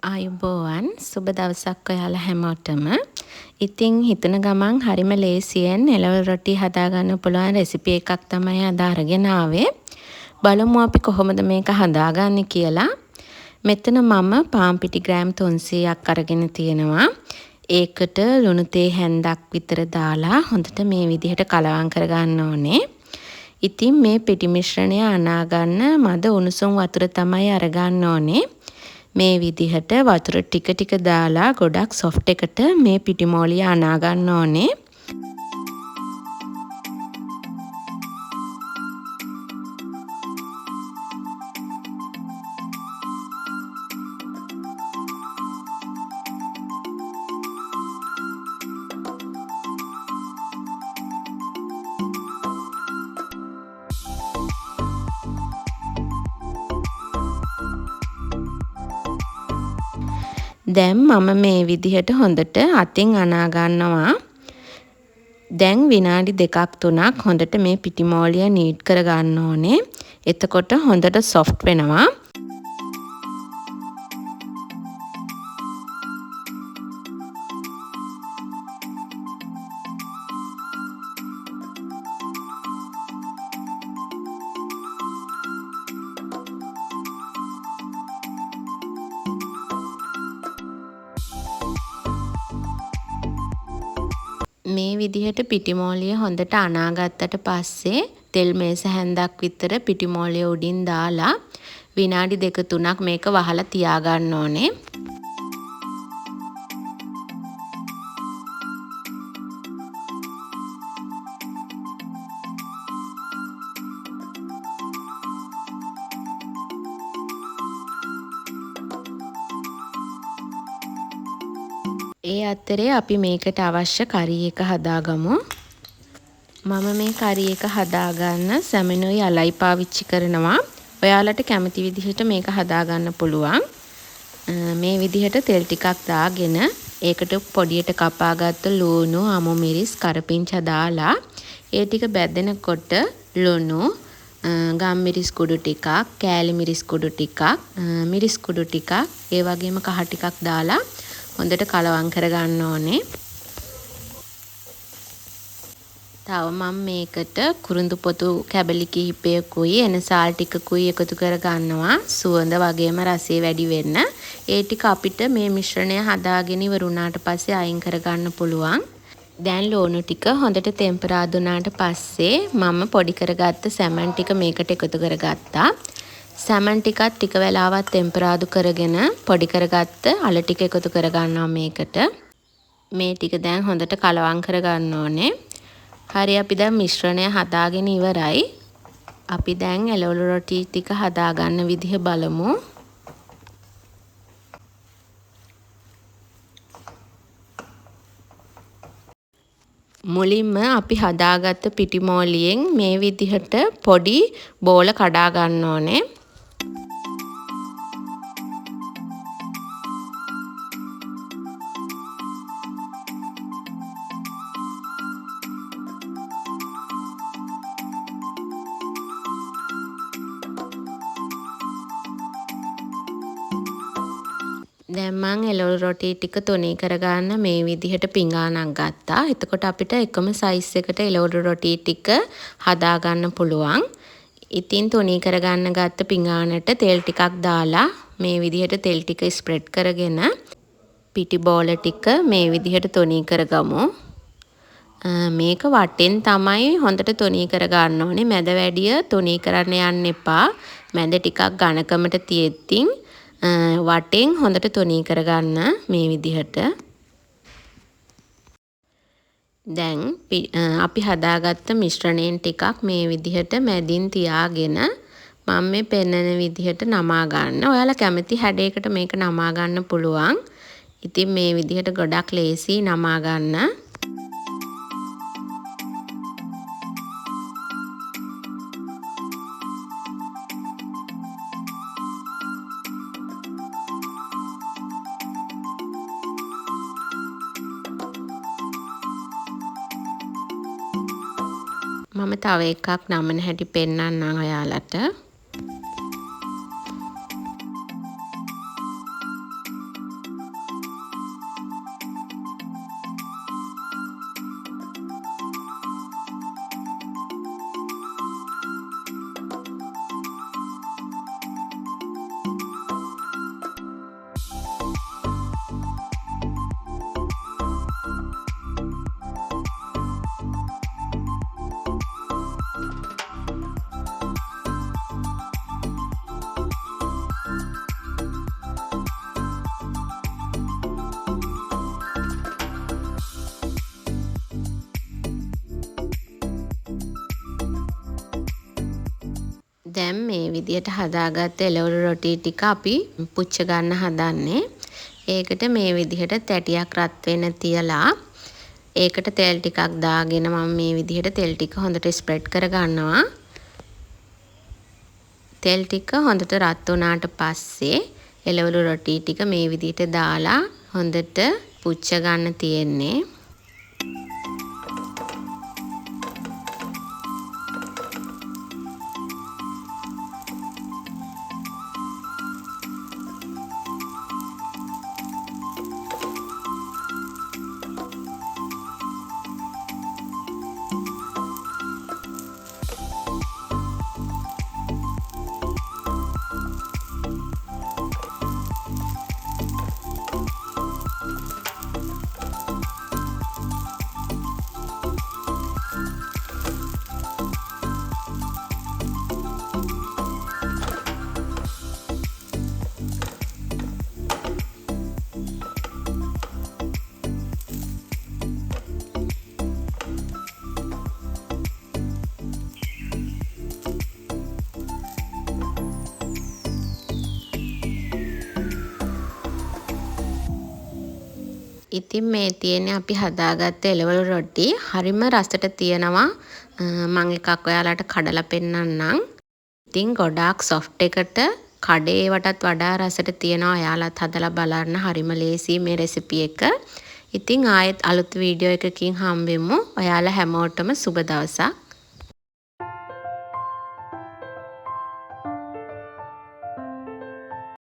ආයුබෝවන් සුබ දවසක් ඔයාලා හැමෝටම. ඉතින් හිතන ගමන් හරිම ලේසියෙන් එළවලු රොටි හදාගන්න පුළුවන් රෙසිපි එකක් තමයි අද අරගෙන ආවේ. බලමු අපි කොහොමද මේක හදාගන්නේ කියලා. මෙතන මම පාන් පිටි ග්‍රෑම් 300ක් අරගෙන තියෙනවා. ඒකට ලුණු තේ හැන්දක් විතර දාලා හොඳට මේ විදිහට කලවම් කරගන්න ඕනේ. ඉතින් මේ පිටි මිශ්‍රණය අනා ගන්න මද උණුසුම් වතුර තමයි අරගන්න ඕනේ. මේ විදිහට වතුර ටික ටික දාලා ගොඩක් සොෆ්ට් එකට මේ පිටි මෝලිය අනා ගන්න ඕනේ. දැන් මම මේ විදිහට හොඳට අතින් අනා ගන්නවා. දැන් විනාඩි 2-3ක් හොඳට මේ පිටි මෝලිය නීට් කර ගන්න ඕනේ. එතකොට හොඳට සොෆ්ට් වෙනවා. මේ විදිහට පිටිමෝලිය හොඳට අනාගත්තට පස්සේ තෙල් මේස හැන්දක් විතර පිටිමෝලිය උඩින් දාලා විනාඩි 2-3ක් මේක වහලා තියාගන්න ඕනේ. ඒ අතරේ අපි මේකට අවශ්‍ය කරි එක හදාගමු. මම මේ කරි එක හදාගන්න සැමෙනුයි අලයි පාවිච්චි කරනවා. ඔයාලට කැමති විදිහට මේක හදාගන්න පුළුවන්. මේ විදිහට තෙල් ටිකක් දාගෙන ඒකට පොඩියට කපාගත්ත ලුණු, අමු මිරිස්, කරපිංචා දාලා ඒ ටික බැදෙනකොට ලුණු, ගම් මිරිස් කුඩු ටිකක්, කෑලි මිරිස් කුඩු ටිකක්, මිරිස් කුඩු ටිකක්, ඒ වගේම කහ ටිකක් දාලා හොඳට කලවම් කරගන්න ඕනේ. තව මම මේකට කුරුඳු පොතු කැබලි කිහිපයකුයි එනසාල් ටිකකුයි එකතු කරගන්නවා. සුවඳ වගේම රසය වැඩි වෙන්න. ඒ ටික අපිට මේ මිශ්‍රණය හදාගෙන ඉවරුණාට පස්සේ අයින් කරගන්න පුළුවන්. දැන් ලුණු ටික හොඳට ටෙම්පරාදු වුණාට පස්සේ මම පොඩි කරගත්ත සැමන් ටික මේකට එකතු කරගත්තා. සැමන් ටිකත් ටික වෙලාවක් ටෙම්පරාදු කරගෙන පොඩි කරගත්ත අල ටික එකතු කරගන්නවා මේකට. මේ ටික දැන් හොඳට කලවම් කරගන්න ඕනේ. හරි අපි දැන් මිශ්‍රණය හදාගෙන ඉවරයි. අපි දැන් එළවලු රොටි ටික හදාගන්න විදිහ බලමු. මුලින්ම අපි හදාගත්ත පිටි මෝලියෙන් මේ විදිහට පොඩි බෝල කඩා ගන්න ඕනේ. දැන් මම එළවලු රොටි ටික තුනී කරගන්න මේ විදිහට පිඟානක් ගත්තා. එතකොට අපිට එකම සයිස් එකට එළවලු රොටි ටික හදාගන්න පුළුවන්. ඉතින් තුනී කරගන්න ගත්ත පිඟානට තෙල් ටිකක් දාලා මේ විදිහට තෙල් ටික ස්ප්‍රෙඩ් කරගෙන පිටි බෝල ටික මේ විදිහට තුනී කරගමු. මේක වටෙන් තමයි හොඳට තුනී කරගන්න ඕනේ. මැද වැඩිය තුනී කරන්න යන්න එපා. මැද ටිකක් ඝනකමට තියෙද්දී වටෙන් හොඳට තුනී කරගන්න මේ විදිහට. දැන් අපි හදාගත්ත මිශ්‍රණයෙන් ටිකක් මේ විදිහට මැදින් තියාගෙන මම මේ පෙන්නන විදිහට නමා ගන්න. ඔයාලා කැමති හැඩයකට මේක නමා ගන්න පුළුවන්. ඉතින් මේ විදිහට ගොඩක් ලේසි නමා ගන්න. මම තව එකක් නමන හැටි පෙන්නන්නම් ඔයාලට. දැන් මේ විදියට හදාගත්ත එළවලු රොටි ටික අපි පුච්ච ගන්න හදන්නේ. ඒකට මේ විදිහට තැටියක් රත් වෙන්න තියලා ඒකට තෙල් ටිකක් දාගෙන මම මේ විදිහට තෙල් ටික හොඳට ස්ප්‍රෙඩ් කර ගන්නවා. තෙල් ටික හොඳට රත් වුණාට පස්සේ එළවලු රොටි ටික මේ විදිහට දාලා හොඳට පුච්ච ගන්න තියෙන්නේ. ඉතින් මේ තියෙන්නේ අපි හදාගත්ත එළවලු රොටි. හරිම රසට තියෙනවා. මම එකක් ඔයාලට කඩලා පෙන්නන්නම්. ඉතින් ගොඩාක් සොෆ්ට් එකට කඩේවටත් වඩා රසට තියෙනවා. ඔයාලත් හදලා බලන්න. හරිම ලේසි මේ රෙසිපි එක. ඉතින් ආයෙත් අලුත් වීඩියෝ එකකින් හම්බෙමු. ඔයාලා හැමෝටම සුබ දවසක්.